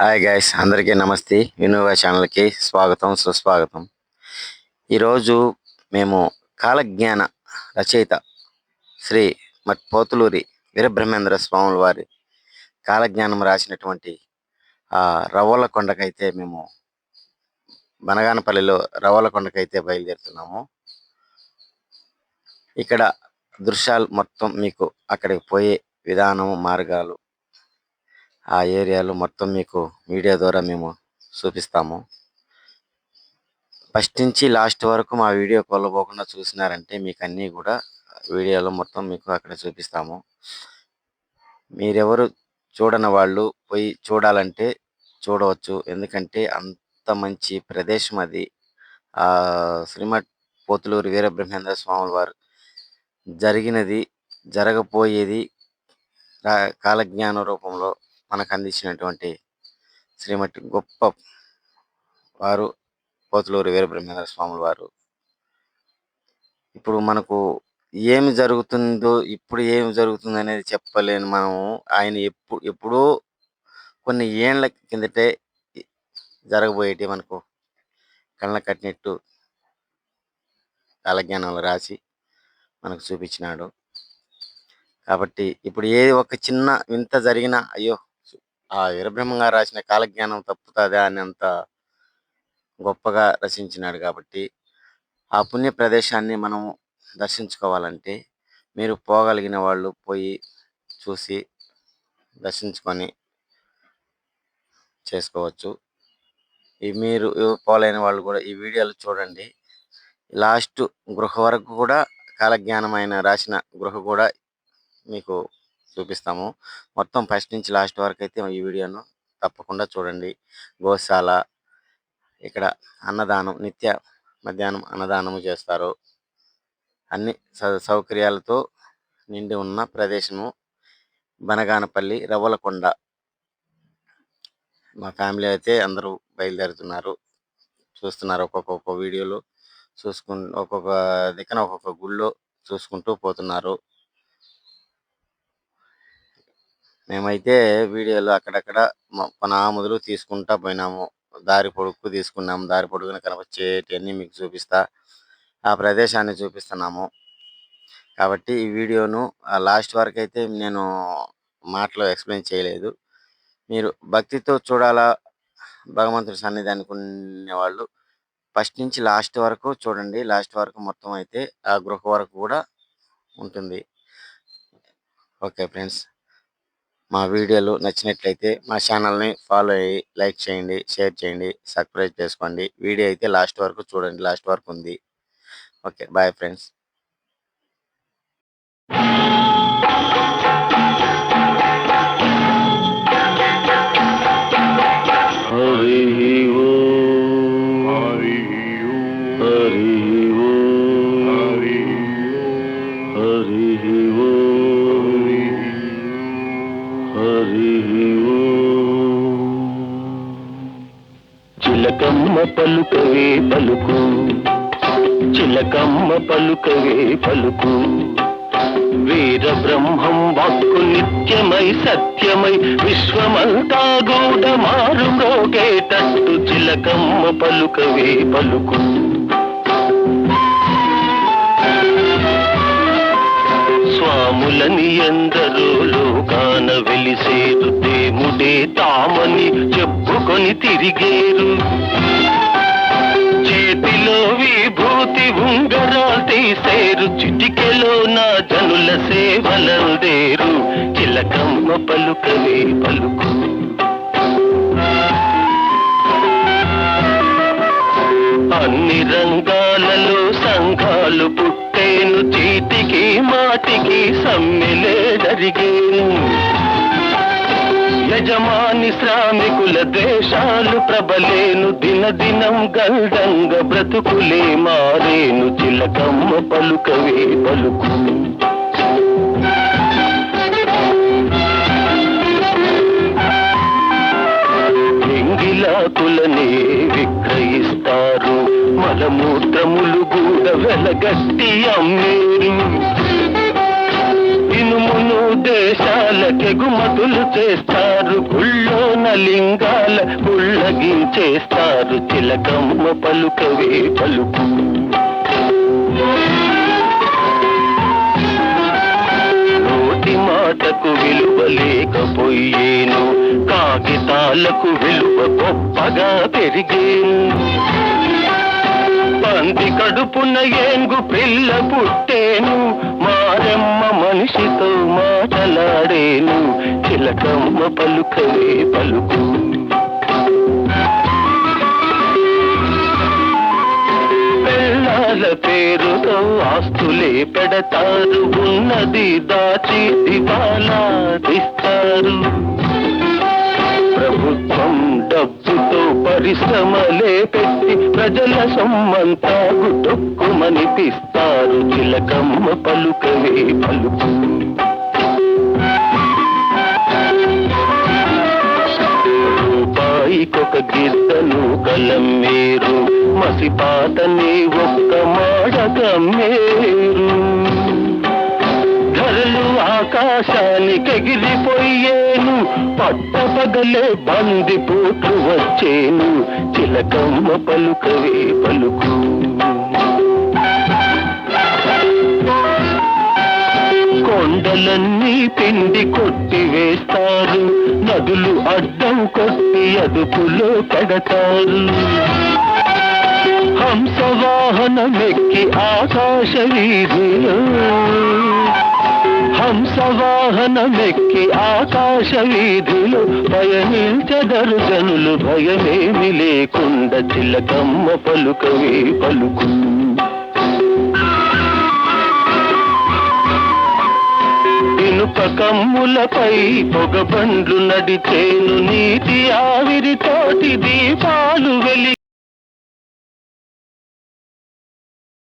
Hi guys, అందరికీ నమస్తే. వినోవా ఛానల్కి స్వాగతం, సుస్వాగతం. ఈరోజు మేము కాలజ్ఞాన రచయిత శ్రీ పోతులూరి వీరబ్రహ్మేంద్ర స్వాముల వారి కాలజ్ఞానం రాసినటువంటి రవ్వల కొండకైతే మేము బనగానపల్లిలో రవ్వల కొండకైతే బయలుదేరుతున్నాము. ఇక్కడ దృశ్యాలు మొత్తం మీకు అక్కడికి పోయే విధానం, మార్గాలు, ఆ ఏరియాలో మొత్తం మీకు వీడియో ద్వారా మేము చూపిస్తాము. ఫస్ట్ నుంచి లాస్ట్ వరకు మా వీడియో కొలబోకుండా చూసినారంటే మీకు అన్నీ కూడా వీడియోలో మొత్తం మీకు అక్కడ చూపిస్తాము. మీరెవరు చూడని వాళ్ళు పోయి చూడాలంటే చూడవచ్చు. ఎందుకంటే అంత మంచి ప్రదేశం అది. శ్రీమఠ్ పోతులూరి వీరబ్రహ్మేంద్ర స్వాముల వారు జరిగినది, జరగబోయేది కాలజ్ఞాన రూపంలో మనకు అందించినటువంటి శ్రీమఠ్ గొప్ప వారు పోతులూరి వీరబ్రహ్మేంద్ర స్వాముల వారు. ఇప్పుడు మనకు ఏమి జరుగుతుందో, ఇప్పుడు ఏమి జరుగుతుంది అనేది చెప్పలేను మనము. ఆయన ఎప్పుడో కొన్ని ఏళ్ల కిందటే జరగబోయేటి మనకు కళ్ళ కట్టినట్టు కాలజ్ఞానంలో రాసి మనకు చూపించినాడు. కాబట్టి ఇప్పుడు ఒక చిన్న వింత జరిగినా అయ్యో ఆ వీరబ్రహ్మం గారు రాసిన కాలజ్ఞానం తప్పుతుందా అని అంత గొప్పగా రచించినాడు. కాబట్టి ఆ పుణ్య ప్రదేశాన్ని మనం దర్శించుకోవాలంటే మీరు పోగలిగిన వాళ్ళు పోయి చూసి దర్శించుకొని చేసుకోవచ్చు. మీరు పోలేని వాళ్ళు కూడా ఈ వీడియోలు చూడండి. లాస్ట్ గృహ వరకు కూడా కాలజ్ఞానమైన రాసిన గృహ కూడా మీకు చూపిస్తాము. మొత్తం ఫస్ట్ నుంచి లాస్ట్ వరకు అయితే ఈ వీడియోను తప్పకుండా చూడండి. గోశాల, ఇక్కడ అన్నదానం, నిత్య మధ్యాహ్నం అన్నదానము చేస్తారు. అన్ని సౌకర్యాలతో నిండి ఉన్న ప్రదేశము బనగానపల్లి రవ్వలకొండ. మా ఫ్యామిలీ అయితే అందరూ బయలుదేరుతున్నారు. చూస్తున్నారు ఒక్కొక్క వీడియోలో ఒక్కొక్క దిక్కున ఒక్కొక్క గుళ్ళో చూసుకుంటూ పోతున్నారు. మేమైతే వీడియోలో అక్కడక్కడ ఆముదులు తీసుకుంటా పోయినాము. దారి పొడుక్కు తీసుకున్నాము. దారి పొడుగున కనిపించేటివన్నీ మీకు చూపిస్తా, ఆ ప్రదేశాన్ని చూపిస్తున్నాము. కాబట్టి ఈ వీడియోను లాస్ట్ వరకు అయితే నేను మాటలో ఎక్స్ప్లెయిన్ చేయలేదు. మీరు భక్తితో చూడాలా భగవంతుడి సన్నిధానికి అనుకునే వాళ్ళు ఫస్ట్ నుంచి లాస్ట్ వరకు చూడండి. లాస్ట్ వరకు మొత్తం అయితే ఆ గృహ వరకు కూడా ఉంటుంది. ఓకే ఫ్రెండ్స్, మా వీడియోలు నచ్చినట్లయితే మా ఛానల్ని ఫాలో అయ్యి లైక్ చేయండి, షేర్ చేయండి, సబ్స్క్రైబ్ చేసుకోండి. వీడియో అయితే లాస్ట్ వరకు చూడండి. లాస్ట్ వరకు ఉంది. Okay, bye friends. చిలకమ్మ పలుకవే పలుకు, చిలకమ్మ పలుకవే పలుకు, వీర బ్రహ్మం వాక్కు నిత్యమై సత్యమై విశ్వమంతా గూఢ మారుమోగేటట్టు చిలకమ్మ పలుకవే పలుకు. స్వాములని ఎందరో లోకాన వెలిసేరు, దేవుడే తామని చెప్పుకొని తిరిగేరు. చేతిలో విభూతి ఉంగరాలు తీసేరు, చిటికెలో నా జనుల సేవలందేరు. చిలకమ్మ పలుకవే పలుకు. అన్ని రంగాలలో సంఘాలు పుట్టేను, చీటికి మాటికి సమ్మెలే జరిగేను. యజమాని శ్రామికుల దేశాలు ప్రబలేను, దినదినం గల్డంగ బ్రతుకులే మారేను. చిలకమ్మ పలుకవే పలుకు. ఎంగిలాకులనే విక్రయిస్తారు, మలమూత్రములు కూడా వెలగట్టి అమ్మేరు. ఇనుమును దేశాలకెగుమతులు చేస్తారు, చేస్తారు, గుళ్ళోన లింగాల గుళ్ళగించేస్తారు. చిలకమ్మ పలుకవే పలుకు. నోటి మాటకు విలువ లేకపోయేను, కాగితాలకు విలువ గొప్పగా పెరిగేను. పంది కడుపున ఏంగు పిల్ల పుట్టేను, మారెమ్మ మనిషితో మాటలాడేను. చిలకమ్మ పలుకవే పలుకు. పెళ్ళాల పేరుతో ఆస్తులే పెడతారు, ఉన్నది దాచి దివాలా తీస్తారు. ప్రభుత్వం డబ్బుతో పరిశ్రమలే పెట్టి ప్రజల సొమ్మంతా గుటొక్కుమనిపిస్తారు. చిలకమ్మ పలుకవే పలుకు. రూపాయికొక గిద్దను కలమ్మేరు, మసిపాతని ఒక్క మాడకమ్మేరు. ధరలు ఆకాశానికెగిరిపోయేను, పట్టపగలే బందిపోట్లు వచ్చేను. చిలకమ్మ పలుకవే పలుకు. కొండలన్నీ పిండి కొట్టి వేస్తారు, నదులు అడ్డం కొట్టి అదుపులో పెడతారు. హంసవాహనమెక్కి ఆకాశ వీధిలో, హంసవాహనమెక్కి ఆకాశ వీధిలో పయనించెదరు జనులు భయమేమి లేకుండా. చిలకమ్మ పలుకవే పలుకు. ఇనుప కమ్ములపై పొగబండ్లు నడిచేను, నీటి ఆవిరితోటి దీపాలు వెలి